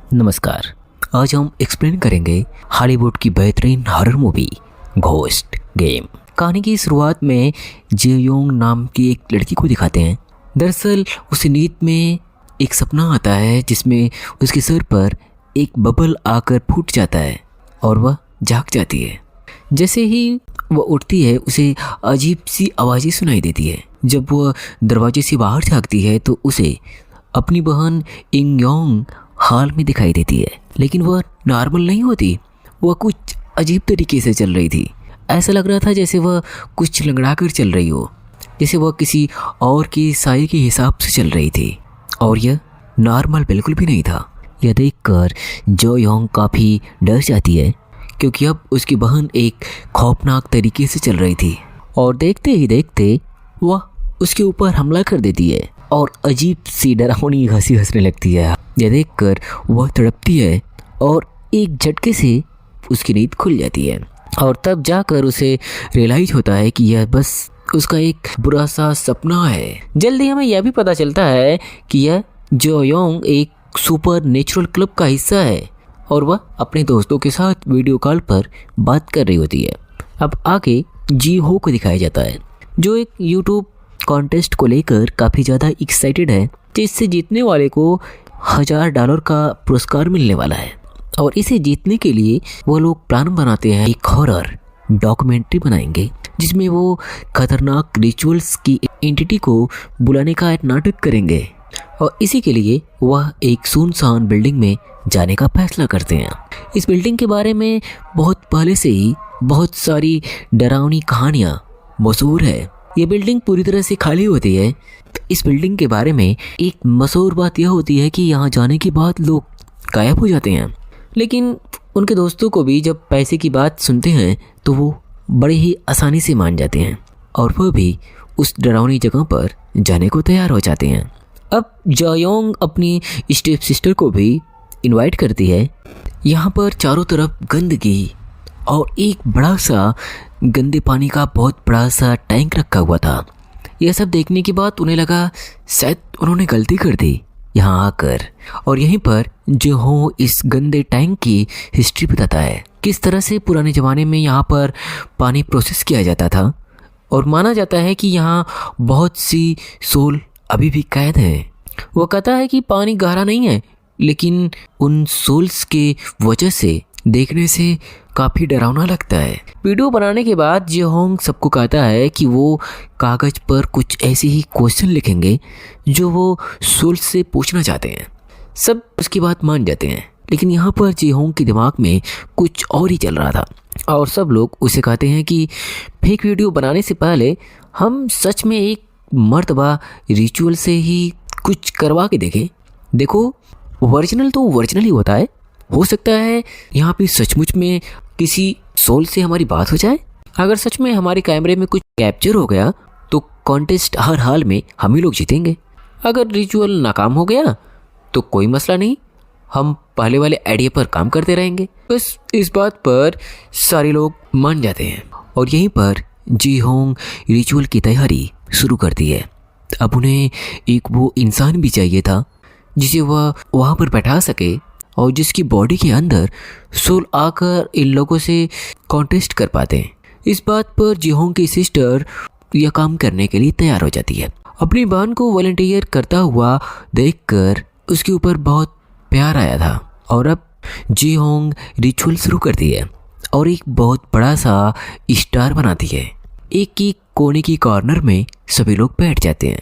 नमस्कार। आज हम एक्सप्लेन करेंगे हॉलीवुड की बेहतरीन हॉरर मूवी घोस्ट गेम। कहानी की शुरुआत में जे योंग नाम की एक लड़की को दिखाते हैं। दरअसल उसे नींद में एक सपना आता है जिसमें उसके सर पर एक बबल आकर फूट जाता है और वह जाग जाती है। जैसे ही वह उठती है उसे अजीब सी आवाज़ें सुनाई देती है। जब वह दरवाजे से बाहर झांकती है तो उसे अपनी बहन इंग योंग हाल में दिखाई देती है, लेकिन वह नॉर्मल नहीं होती। वह कुछ अजीब तरीके से चल रही थी। ऐसा लग रहा था जैसे वह कुछ लंगड़ा कर चल रही हो, जैसे वह किसी और की साय के हिसाब से चल रही थी और यह नॉर्मल बिल्कुल भी नहीं था। यह देखकर जो योंग काफ़ी डर जाती है क्योंकि अब उसकी बहन एक खौफनाक तरीके से चल रही थी और देखते ही देखते वह उसके ऊपर हमला कर देती है और अजीब सी डरावनी हंसी हंसने लगती है। यह देखकर वह तड़पती है और एक झटके से उसकी नींद खुल जाती है और तब जाकर उसे रियलाइज होता है कि यह बस उसका एक बुरा सा सपना है। जल्दी हमें यह भी पता चलता है कि यह जो योंग एक सुपर नेचुरल क्लब का हिस्सा है और वह अपने दोस्तों के साथ वीडियो कॉल पर बात कर रही होती है। अब आगे जी हो को दिखाया जाता है जो एक यूट्यूब कॉन्टेस्ट को लेकर काफ़ी ज़्यादा एक्साइटेड है, जिससे जीतने वाले को $1000 का पुरस्कार मिलने वाला है और इसे जीतने के लिए वो लोग प्लान बनाते हैं एक हॉरर डॉक्यूमेंट्री बनाएंगे जिसमें वो खतरनाक रिचुअल्स की एंटिटी को बुलाने का एक नाटक करेंगे और इसी के लिए वह एक सुनसान बिल्डिंग में जाने का फैसला करते हैं। इस बिल्डिंग के बारे में बहुत पहले से ही बहुत सारी डरावनी कहानियाँ मशहूर है। ये बिल्डिंग पूरी तरह से खाली होती है। इस बिल्डिंग के बारे में एक मशहूर बात यह होती है कि यहाँ जाने के बाद लोग गायब हो जाते हैं, लेकिन उनके दोस्तों को भी जब पैसे की बात सुनते हैं तो वो बड़े ही आसानी से मान जाते हैं और वह भी उस डरावनी जगह पर जाने को तैयार हो जाते हैं। अब जायोंग अपनी स्टेप सिस्टर को भी इनवाइट करती है। यहाँ पर चारों तरफ गंदगी और एक बड़ा सा गंदे पानी का बहुत बड़ा सा टैंक रखा हुआ था। यह सब देखने के बाद उन्हें लगा शायद उन्होंने गलती कर दी यहाँ आकर, और यहीं पर जो हो इस गंदे टैंक की हिस्ट्री बताता है किस तरह से पुराने ज़माने में यहाँ पर पानी प्रोसेस किया जाता था और माना जाता है कि यहाँ बहुत सी सोल अभी भी कैद हैं। वो कहता है कि पानी गहरा नहीं है, लेकिन उन सोल्स के वजह से देखने से काफ़ी डरावना लगता है। वीडियो बनाने के बाद जेहोंग सबको कहता है कि वो कागज़ पर कुछ ऐसे ही क्वेश्चन लिखेंगे जो वो सोल्स से पूछना चाहते हैं। सब उसकी बात मान जाते हैं, लेकिन यहाँ पर जेहोंग के दिमाग में कुछ और ही चल रहा था और सब लोग उसे कहते हैं कि फेक वीडियो बनाने से पहले हम सच में एक मर्तबा रिचुअल से ही कुछ करवा के देखें। देखो, ओरिजिनल तो ओरिजिनल ही होता है, हो सकता है यहाँ पे सचमुच में किसी सोल से हमारी बात हो जाए। अगर सच में हमारे कैमरे में कुछ कैप्चर हो गया तो कॉन्टेस्ट हर हाल में हम ही लोग जीतेंगे। अगर रिचुअल नाकाम हो गया तो कोई मसला नहीं, हम पहले वाले आइडिया पर काम करते रहेंगे। बस इस बात पर सारे लोग मान जाते हैं और यहीं पर जी होंग रिचुअल की तैयारी शुरू करती है। अब उन्हें एक वो इंसान भी चाहिए था जिसे वह वहाँ पर बैठा सके और जिसकी बॉडी के अंदर सोल आकर इन लोगों से कॉन्टेस्ट कर पाते हैं। इस बात पर जिहोंग की सिस्टर यह काम करने के लिए तैयार हो जाती है। अपनी बहन को वॉलंटियर करता हुआ देखकर उसके ऊपर बहुत प्यार आया था और अब जिहोंग रिचुअल शुरू करती है और एक बहुत बड़ा सा स्टार बनाती है। एक की कोने की कॉर्नर में सभी लोग बैठ जाते हैं।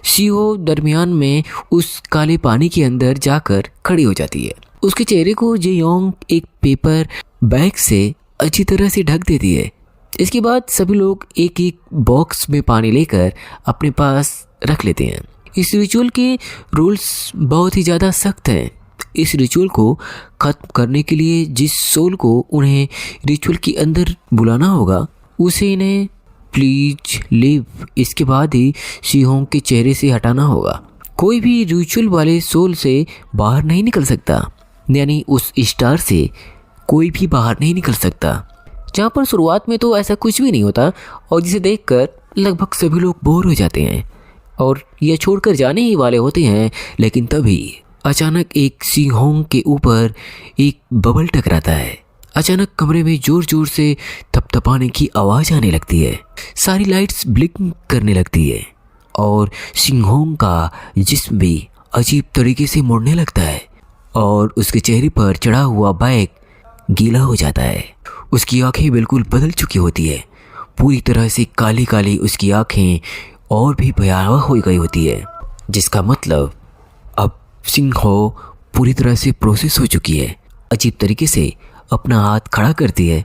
सीओ दरमियान में उस काले पानी के अंदर जाकर खड़ी हो जाती है। उसके चेहरे को जेयोंग एक पेपर बैग से अच्छी तरह से ढक देती है। इसके बाद सभी लोग एक एक बॉक्स में पानी लेकर अपने पास रख लेते हैं। इस रिचुअल के रूल्स बहुत ही ज़्यादा सख्त हैं। इस रिचुअल को ख़त्म करने के लिए जिस सोल को उन्हें रिचुअल के अंदर बुलाना होगा उसे इन्हें प्लीज लिव इसके बाद ही सीहोंग के चेहरे से हटाना होगा। कोई भी रिचुअल वाले सोल से बाहर नहीं निकल सकता, यानी उस स्टार से कोई भी बाहर नहीं निकल सकता। जहाँ पर शुरुआत में तो ऐसा कुछ भी नहीं होता और जिसे देखकर लगभग सभी लोग बोर हो जाते हैं और यह छोड़कर जाने ही वाले होते हैं, लेकिन तभी अचानक एक सिंहोंग के ऊपर एक बबल टकराता है। अचानक कमरे में जोर जोर से थपथपाने की आवाज़ आने लगती है। सारी लाइट्स ब्लिंक करने लगती है और सिंहोंग का जिस्म भी अजीब तरीके से मुड़ने लगता है और उसके चेहरे पर चढ़ा हुआ बैग गीला हो जाता है। उसकी आंखें बिल्कुल बदल चुकी होती है, पूरी तरह से काली काली उसकी आंखें और भी भयावह हो गई होती है, जिसका मतलब अब सिंहो पूरी तरह से प्रोसेस हो चुकी है। अजीब तरीके से अपना हाथ खड़ा करती है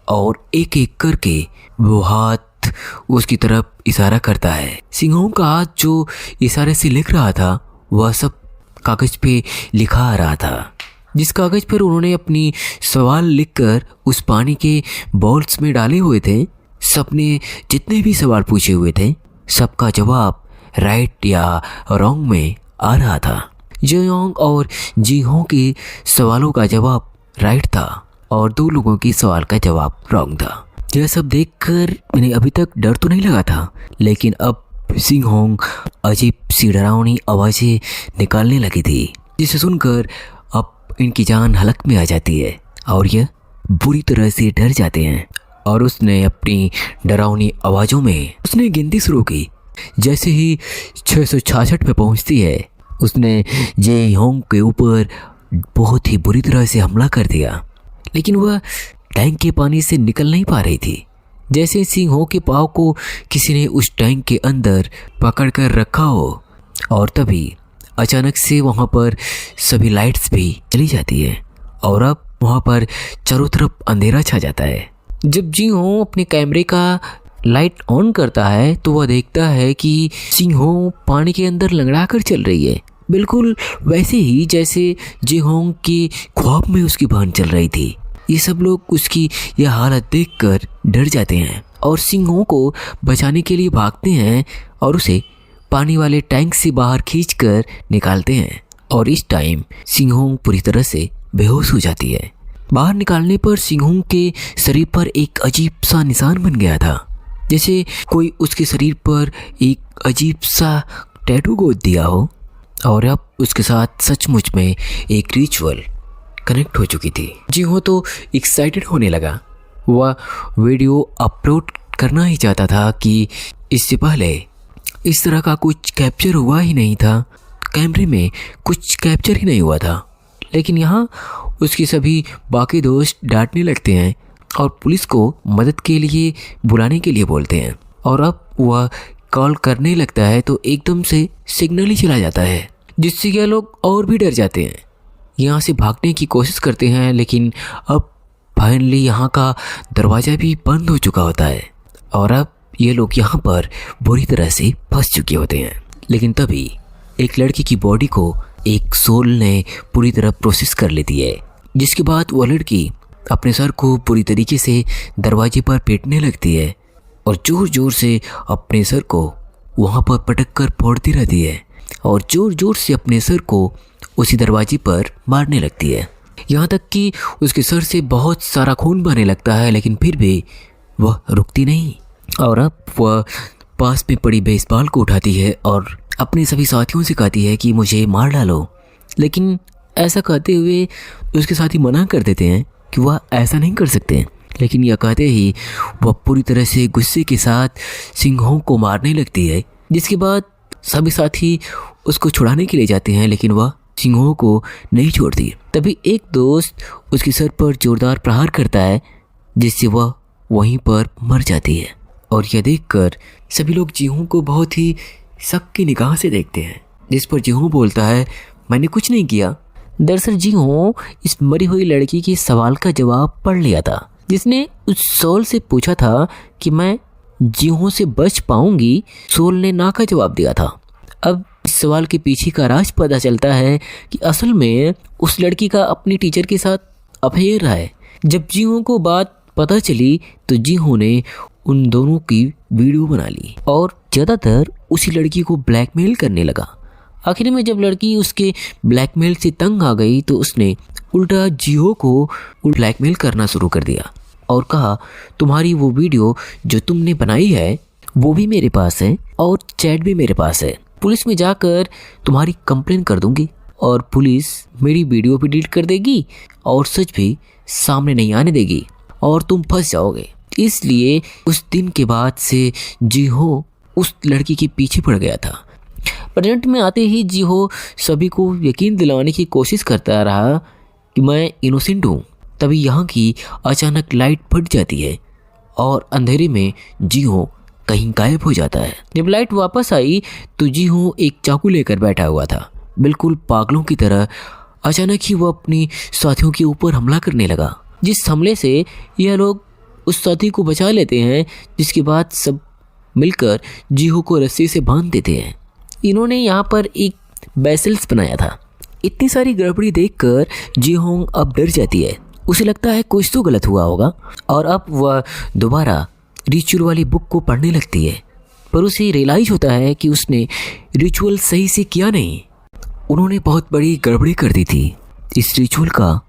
और एक एक करके वो हाथ उसकी तरफ इशारा करता है। सिंहों का हाथ जो इशारे से लिख रहा था वह सब कागज पे लिखा आ रहा था, जिस कागज पर उन्होंने अपनी सवाल लिखकर उस पानी के बॉल्स में डाले हुए थे। सबने जितने भी सवाल पूछे हुए थे सबका जवाब राइट या रॉन्ग में आ रहा था। जेयोंग और जीहों के सवालों का जवाब राइट था और 2 लोगों के सवाल का जवाब रॉन्ग था। यह सब देखकर इन्हें अभी तक डर तो नहीं लगा था, लेकिन अब सिंहोंग अजीब सी डरावनी आवाज़ें निकालने लगी थी, जिसे सुनकर अब इनकी जान हलक में आ जाती है और यह बुरी तरह से डर जाते हैं। और उसने अपनी डरावनी आवाज़ों में उसने गिनती शुरू की। जैसे ही 666 पे पहुंचती है, उसने जेयोंग के ऊपर बहुत ही बुरी तरह से हमला कर दिया, लेकिन वह टैंक के पानी से निकल नहीं पा रही थी। जैसे सिंहों के पाँव को किसी ने उस टैंक के अंदर पकड़ कर रखा हो, और तभी अचानक से वहाँ पर सभी लाइट्स भी चली जाती है और अब वहाँ पर चारों तरफ अंधेरा छा जाता है। जब जिहों अपने कैमरे का लाइट ऑन करता है तो वह देखता है कि सिंहों पानी के अंदर लंगड़ा कर चल रही है, बिल्कुल वैसे ही जैसे जिहोंग के ख्वाब में उसकी बहन चल रही थी। ये सब लोग उसकी यह हालत देखकर डर जाते हैं और सिंहों को बचाने के लिए भागते हैं और उसे पानी वाले टैंक से बाहर खींचकर निकालते हैं। और इस टाइम सिंहों पूरी तरह से बेहोश हो जाती है। बाहर निकालने पर सिंहों के शरीर पर एक अजीब सा निशान बन गया था, जैसे कोई उसके शरीर पर एक अजीब सा टैटू गोद दिया हो और अब उसके साथ सचमुच में एक रिचुअल कनेक्ट हो चुकी थी। जिहों तो एक्साइटेड होने लगा। वह वीडियो अपलोड करना ही चाहता था कि इससे पहले इस तरह का कुछ कैप्चर हुआ ही नहीं था, कैमरे में कुछ कैप्चर ही नहीं हुआ था। लेकिन यहाँ उसके सभी बाकी दोस्त डांटने लगते हैं और पुलिस को मदद के लिए बुलाने के लिए बोलते हैं। और अब वह कॉल करने लगता है तो एकदम से सिग्नल ही चला जाता है, जिससे ये लोग और भी डर जाते हैं, यहाँ से भागने की कोशिश करते हैं। लेकिन अब फाइनली यहाँ का दरवाज़ा भी बंद हो चुका होता है और अब ये लोग यहाँ पर बुरी तरह से फंस चुके होते हैं। लेकिन तभी एक लड़की की बॉडी को एक सोल ने पूरी तरह प्रोसेस कर लेती है, जिसके बाद वो लड़की अपने सर को पूरी तरीके से दरवाजे पर पीटने लगती है और ज़ोर ज़ोर से अपने सर को वहाँ पर पटक कर फोड़ती रहती है और ज़ोर ज़ोर से अपने सर को उसी दरवाजे पर मारने लगती है, यहाँ तक कि उसके सर से बहुत सारा खून बहने लगता है। लेकिन फिर भी वह रुकती नहीं और अब वह पास में पड़ी बेसबॉल को उठाती है और अपने सभी साथियों से कहती है कि मुझे मार डालो। लेकिन ऐसा कहते हुए उसके साथी मना कर देते हैं कि वह ऐसा नहीं कर सकते। लेकिन यह कहते ही वह पूरी तरह से गुस्से के साथ सिंहों को मारने लगती है, जिसके बाद सभी साथी उसको छुड़ाने के लिए जाते हैं, लेकिन वह सिंहों को नहीं छोड़ती। तभी एक दोस्त उसके सर पर जोरदार प्रहार करता है, जिससे वह वहीं पर मर जाती है। और यह देखकर सभी लोग जिहों को बहुत ही शक की निगाह से देखते हैं, जिस पर जिहों बोलता है, मैंने कुछ नहीं किया। दरअसल जिहों इस मरी हुई लड़की के सवाल का जवाब पढ़ लिया था, जिसने उस सोल से पूछा था कि मैं जिहों से बच पाऊंगी। सोल ने ना का जवाब दिया था। अब इस सवाल के पीछे का राज पता चलता है कि असल में उस लड़की का अपनी टीचर के साथ अफेयर रहा है। जब जिहों को बात पता चली तो जिहों ने उन दोनों की वीडियो बना ली और ज़्यादातर उसी लड़की को ब्लैकमेल करने लगा। आखिर में जब लड़की उसके ब्लैकमेल से तंग आ गई तो उसने उल्टा जिहो को ब्लैकमेल करना शुरू कर दिया और कहा, तुम्हारी वो वीडियो जो तुमने बनाई है वो भी मेरे पास है और चैट भी मेरे पास है, पुलिस में जाकर तुम्हारी कंप्लेन कर दूंगी। और पुलिस मेरी वीडियो भी डिलीट कर देगी और सच भी सामने नहीं आने देगी और तुम फंस जाओगे। इसलिए उस दिन के बाद से जीहो उस लड़की के पीछे पड़ गया था। प्रेजेंट में आते ही जीहो सभी को यकीन दिलाने की कोशिश करता रहा कि मैं इनोसेंट हूँ। तभी यहाँ की अचानक लाइट फट जाती है और अंधेरे में जीहो कहीं गायब हो जाता है। जब लाइट वापस आई तो जीहो एक चाकू लेकर बैठा हुआ था, बिल्कुल पागलों की तरह। अचानक ही वो अपनी साथियों के ऊपर हमला करने लगा, जिस हमले से यह लोग उस साथी को बचा लेते हैं, जिसके बाद सब मिलकर जीहो को रस्सी से बांध देते हैं। इन्होंने यहाँ पर एक बेसल्स बनाया था। इतनी सारी गड़बड़ी देखकर जीहोंग अब डर जाती है। उसे लगता है कुछ तो गलत हुआ होगा और अब वह दोबारा रिचुअल वाली बुक को पढ़ने लगती है, पर उसे रियलाइज होता है कि उसने रिचुअल सही से किया नहीं। उन्होंने बहुत बड़ी गड़बड़ी कर दी थी। इस रिचुअल का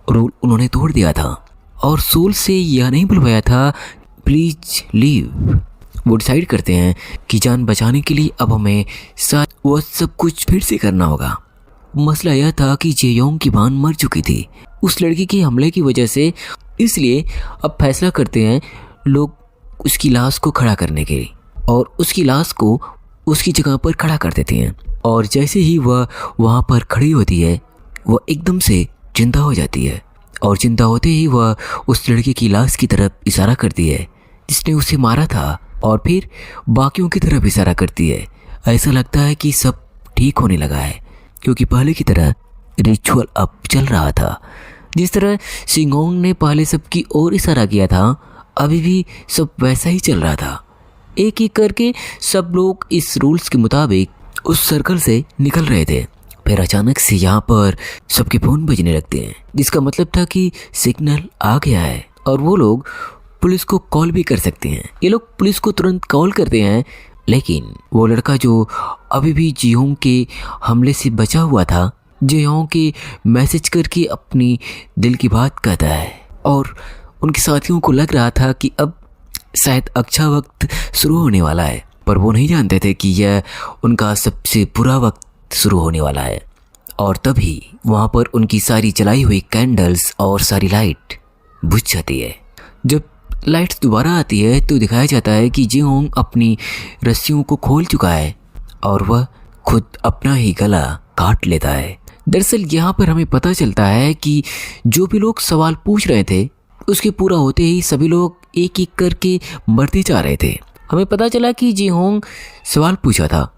रूल उन्होंने तोड़ दिया था और सोल से यह नहीं बुलवाया था प्लीज लीव। वो डिसाइड करते हैं कि जान बचाने के लिए अब हमें वो सब कुछ फिर से करना होगा। मसला यह था कि जेयोंग की बहन मर चुकी थी उस लड़की के हमले की वजह से, इसलिए अब फैसला करते हैं लोग उसकी लाश को खड़ा करने के और उसकी लाश को उसकी जगह पर खड़ा कर देते हैं। और जैसे ही वह वहाँ पर खड़ी होती है वह एकदम से जिंदा हो जाती है और जिंदा होते ही वह उस लड़के की लाश की तरफ इशारा करती है जिसने उसे मारा था और फिर बाकियों की तरफ इशारा करती है। ऐसा लगता है कि सब ठीक होने लगा है क्योंकि पहले की तरह रिचुअल अब चल रहा था। जिस तरह सिंगोंग ने पहले सबकी ओर इशारा किया था, अभी भी सब वैसा ही चल रहा था। एक एक करके सब लोग इस रूल्स के मुताबिक उस सर्कल से निकल रहे थे। फिर अचानक से यहाँ पर सबके फ़ोन बजने लगते हैं, जिसका मतलब था कि सिग्नल आ गया है और वो लोग पुलिस को कॉल भी कर सकते हैं। ये लोग पुलिस को तुरंत कॉल करते हैं, लेकिन वो लड़का जो अभी भी जियोंग के हमले से बचा हुआ था, जियोंग के मैसेज करके अपनी दिल की बात कहता है और उनके साथियों को लग रहा था कि अब शायद अच्छा वक्त शुरू होने वाला है, पर वो नहीं जानते थे कि यह उनका सबसे बुरा वक्त शुरू होने वाला है। और तभी वहाँ पर उनकी सारी जलाई हुई कैंडल्स और सारी लाइट बुझ जाती है। जब लाइट्स दोबारा आती है तो दिखाया जाता है कि जियोंग अपनी रस्सियों को खोल चुका है और वह खुद अपना ही गला काट लेता है। दरअसल यहाँ पर हमें पता चलता है कि जो भी लोग सवाल पूछ रहे थे उसके पूरा होते ही सभी लोग एक एक करके मरते जा रहे थे। हमें पता चला कि जियोंग सवाल पूछा था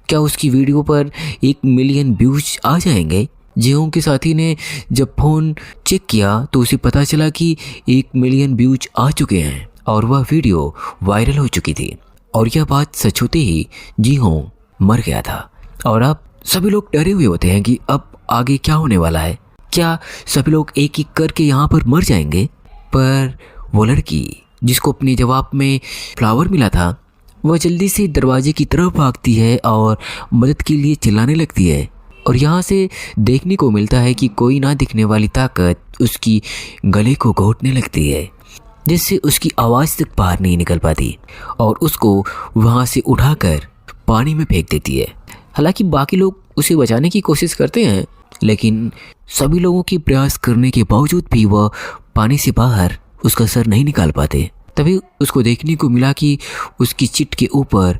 क्या उसकी वीडियो पर 1 मिलियन व्यूज आ जाएंगे। जियोंग के साथी ने जब फ़ोन चेक किया तो उसे पता चला कि 1 मिलियन व्यूज आ चुके हैं और वह वीडियो वायरल हो चुकी थी। और यह बात सच होते ही जियोंग मर गया था और अब सभी लोग डरे हुए होते हैं कि अब आगे क्या होने वाला है। क्या सभी लोग एक एक करके यहाँ पर मर जाएंगे? पर वो लड़की जिसको अपने जवाब में फ्लावर मिला था वह जल्दी से दरवाजे की तरफ भागती है और मदद के लिए चिल्लाने लगती है। और यहाँ से देखने को मिलता है कि कोई ना दिखने वाली ताकत उसकी गले को घोंटने लगती है, जिससे उसकी आवाज़ तक बाहर नहीं निकल पाती और उसको वहाँ से उठाकर पानी में फेंक देती है। हालांकि बाकी लोग उसे बचाने की कोशिश करते हैं, लेकिन सभी लोगों की प्रयास करने के बावजूद भी वह पानी से बाहर उसका सर नहीं निकाल पाते। तभी उसको देखने को मिला कि उसकी चिट के ऊपर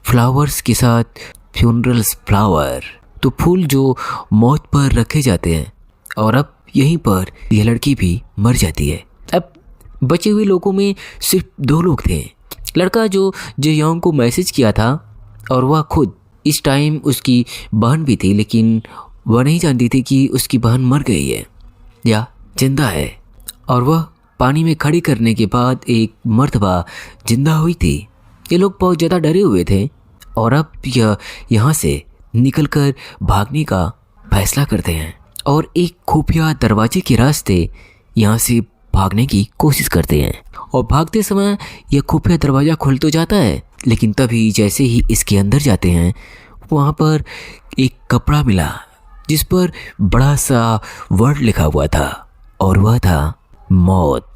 फ्लावर्स के साथ फ्यूनरल्स फ्लावर, तो फूल जो मौत पर रखे जाते हैं। और अब यहीं पर यह लड़की भी मर जाती है। अब बचे हुए लोगों में सिर्फ 2 लोग थे। लड़का जो जियोंग को मैसेज किया था और वह खुद इस टाइम उसकी बहन भी थी, लेकिन वह नहीं जानती थी कि उसकी बहन मर गई है या जिंदा है। और वह पानी में खड़ी करने के बाद एक मर्तबा जिंदा हुई थी। ये लोग बहुत ज़्यादा डरे हुए थे और अब यह यहाँ से निकलकर भागने का फैसला करते हैं और एक खुफिया दरवाजे के रास्ते यहाँ से भागने की कोशिश करते हैं। और भागते समय यह खुफिया दरवाज़ा खुल तो जाता है, लेकिन तभी जैसे ही इसके अंदर जाते हैं वहाँ पर एक कपड़ा मिला जिस पर बड़ा सा वर्ड लिखा हुआ था और वह था मौत।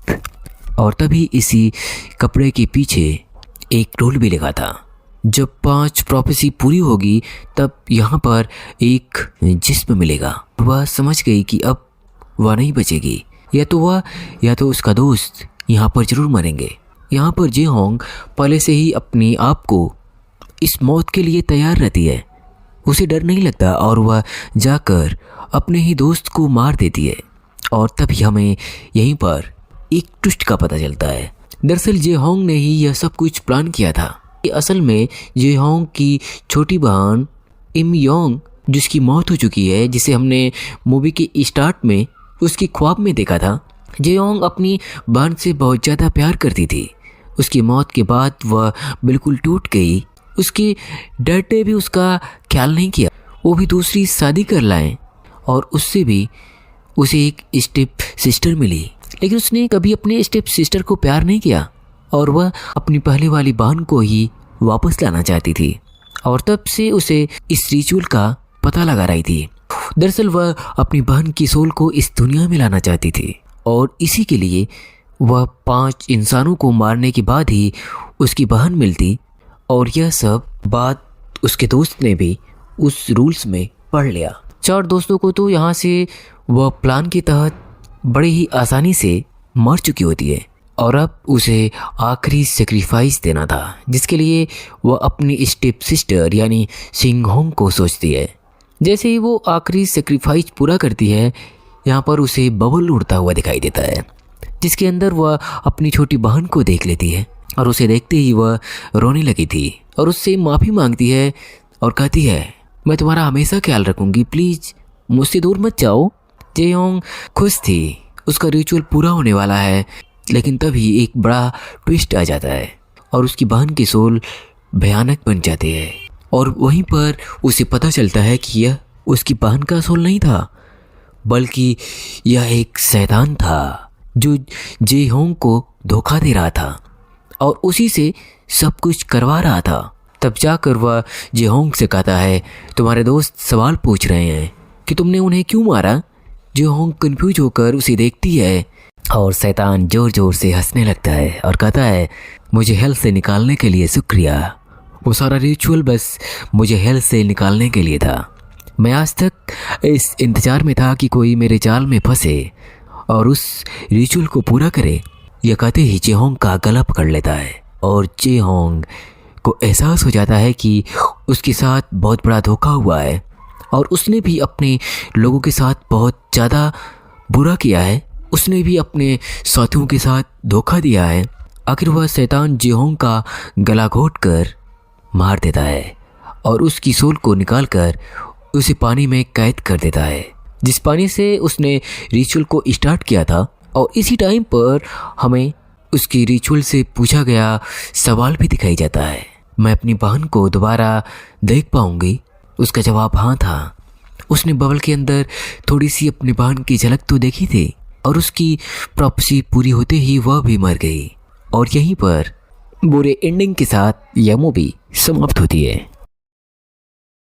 और तभी इसी कपड़े के पीछे एक रोल भी लिखा था जब 5 प्रोफेसी पूरी होगी तब यहाँ पर एक जिस्म मिलेगा। वह समझ गई कि अब वह नहीं बचेगी, या तो वह या तो उसका दोस्त यहाँ पर जरूर मरेंगे। यहाँ पर जे होंग पहले से ही अपने आप को इस मौत के लिए तैयार रहती है। उसे डर नहीं लगता और वह जाकर अपने ही दोस्त को मार देती है। और तभी हमें यहीं पर एक ट्विस्ट का पता चलता है। दरअसल जे होंग ने ही यह सब कुछ प्लान किया था। असल में जे होंग की छोटी बहन इम योंग, जिसकी मौत हो चुकी है, जिसे हमने मूवी के स्टार्ट में उसकी ख्वाब में देखा था। जे होंग अपनी बहन से बहुत ज़्यादा प्यार करती थी। उसकी मौत के बाद वह बिल्कुल टूट गई। उसके डैड ने भी उसका ख्याल नहीं किया। वो भी दूसरी शादी कर लाए और उससे भी उसे एक स्टेप सिस्टर मिली, लेकिन उसने कभी अपने स्टेप सिस्टर को प्यार नहीं किया और वह अपनी पहले वाली बहन को ही वापस लाना चाहती थी। और तब से उसे इस रिचुअल का पता लगा रही थी। दरअसल वह अपनी बहन की सोल को इस दुनिया में लाना चाहती थी और इसी के लिए वह 5 इंसानों को मारने के बाद ही उसकी बहन मिलती। और यह सब बात उसके दोस्त ने भी उस रूल्स में पढ़ लिया। 4 दोस्तों को तो यहाँ से वह प्लान के तहत बड़े ही आसानी से मर चुकी होती है और अब उसे आखिरी सेक्रीफाइस देना था, जिसके लिए वह अपनी स्टेप सिस्टर यानी सिंग होंग को सोचती है। जैसे ही वो आखिरी सेक्रीफाइस पूरा करती है, यहाँ पर उसे बबल उड़ता हुआ दिखाई देता है, जिसके अंदर वह अपनी छोटी बहन को देख लेती है। और उसे देखते ही वह रोने लगी थी और उससे माफ़ी मांगती है और कहती है, मैं तुम्हारा हमेशा ख्याल रखूँगी, प्लीज़ मुझसे दूर मत जाओ। जे होंग खुश थी, उसका रिचुअल पूरा होने वाला है। लेकिन तभी एक बड़ा ट्विस्ट आ जाता है और उसकी बहन की सोल भयानक बन जाती है। और वहीं पर उसे पता चलता है कि यह उसकी बहन का सोल नहीं था, बल्कि यह एक शैतान था जो जे होंग को धोखा दे रहा था और उसी से सब कुछ करवा रहा था। तब जाकर वह जे होंग से कहता है, तुम्हारे दोस्त सवाल पूछ रहे हैं कि तुमने उन्हें क्यों मारा। जे होंग कंफ्यूज होकर उसे देखती है और शैतान जोर जोर से हंसने लगता है और कहता है, मुझे हेल से निकालने के लिए शुक्रिया। वो सारा रिचुअल बस मुझे हेल से निकालने के लिए था। मैं आज तक इस इंतज़ार में था कि कोई मेरे जाल में फंसे और उस रिचुअल को पूरा करे। यह कहते ही जे होंग का गला पकड़ लेता है और जे होंग को एहसास हो जाता है कि उसके साथ बहुत बड़ा धोखा हुआ है और उसने भी अपने लोगों के साथ बहुत ज़्यादा बुरा किया है। उसने भी अपने साथियों के साथ धोखा दिया है। आखिर वह शैतान जे होंग का गला घोट कर मार देता है और उसकी सोल को निकालकर उसे पानी में कैद कर देता है, जिस पानी से उसने रिचुअल को स्टार्ट किया था। और इसी टाइम पर हमें उसकी रिचुअल से पूछा गया सवाल भी दिखाई जाता है, मैं अपनी बहन को दोबारा देख पाऊंगी? उसका जवाब हाँ था। उसने बबल के अंदर थोड़ी सी अपनी बहन की झलक तो देखी थी और उसकी प्रॉपर्टी पूरी होते ही वह भी मर गई। और यहीं पर बुरे एंडिंग के साथ यह मूवी समाप्त होती है।